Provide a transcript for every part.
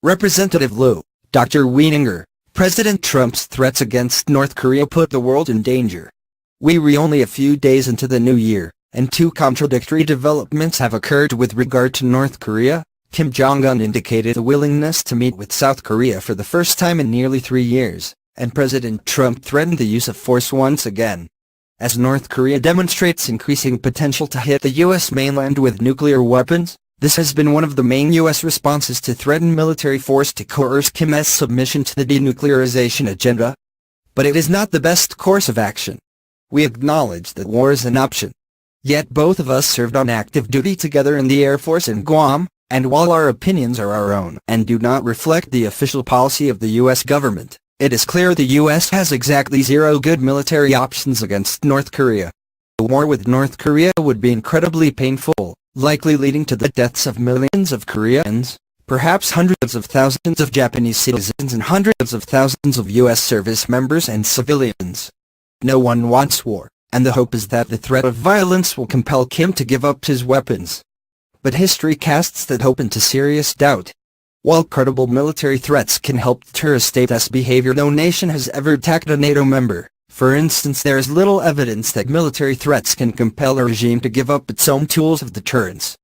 Representative Lieu, Dr. Wieninger, President Trump's threats against North Korea put the world in danger. We're only a few days into the new year, and two contradictory developments have occurred with regard to North Korea. Jong Un indicated a willingness to meet with South Korea for the first time in nearly 3 years, and President Trump threatened the use of force once again. As North Korea demonstrates increasing potential to hit the U.S. mainland with nuclear weapons, this has been one of the main U.S. responses to threaten military force to coerce Kim's submission to the denuclearization agenda. But it is not the best course of action. We acknowledge that war is an option. Yet both of us served on active duty together in the Air Force in Guam, and while our opinions are our own and do not reflect the official policy of the U.S. government, it is clear the U.S. has exactly zero good military options against North Korea. A war with North Korea would be incredibly painful, likely leading to the deaths of millions of Koreans, perhaps hundreds of thousands of Japanese citizens and hundreds of thousands of U.S. service members and civilians. No one wants war, and the hope is that the threat of violence will compel Kim to give up his weapons. But history casts that hope into serious doubt. While credible military threats can help deter a state's behavior, no nation has ever attacked a NATO member. For instance, there is little evidence that military threats can compel a regime to give up its own tools of deterrence.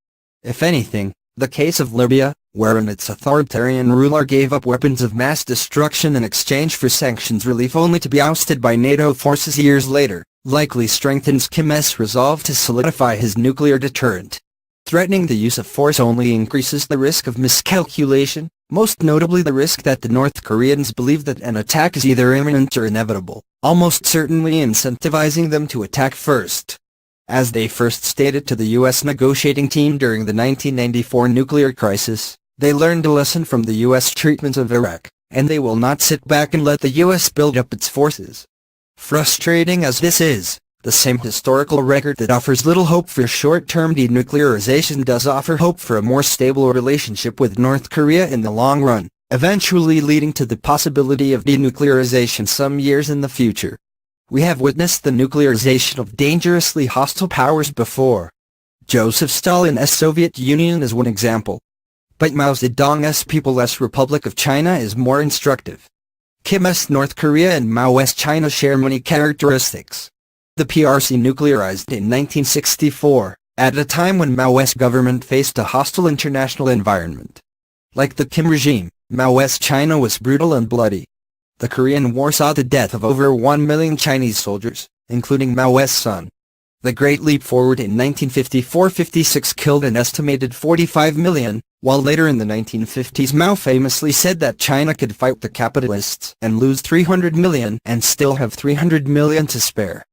If anything, the case of Libya, wherein its authoritarian ruler gave up weapons of mass destruction in exchange for sanctions relief only to be ousted by NATO forces years later, likely strengthens Kim's resolve to solidify his nuclear deterrent. Threatening the use of force only increases the risk of miscalculation, most notably the risk that the North Koreans believe that an attack is either imminent or inevitable, almost certainly incentivizing them to attack first. As they first stated to the U.S. negotiating team during the 1994 nuclear crisis, they learned a lesson from the U.S. treatment of Iraq, and they will not sit back and let the U.S. build up its forces. Frustrating as this is, the same historical record that offers little hope for short-term denuclearization does offer hope for a more stable relationship with North Korea in the long run, eventually leading to the possibility of denuclearization some years in the future. We have witnessed the nuclearization of dangerously hostile powers before. Joseph Stalin's Soviet Union is one example. But Mao Zedong's People's Republic of China is more instructive. Kim's North Korea and Mao's China share many characteristics. The PRC nuclearized in 1964, at a time when Mao's government faced a hostile international environment. Like the Kim regime, Mao's China was brutal and bloody. The Korean War saw the death of over 1 million Chinese soldiers, including Mao's son. The Great Leap Forward in 1954-56 killed an estimated 45 million, while later in the 1950s Mao famously said that China could fight the capitalists and lose 300 million and still have 300 million to spare.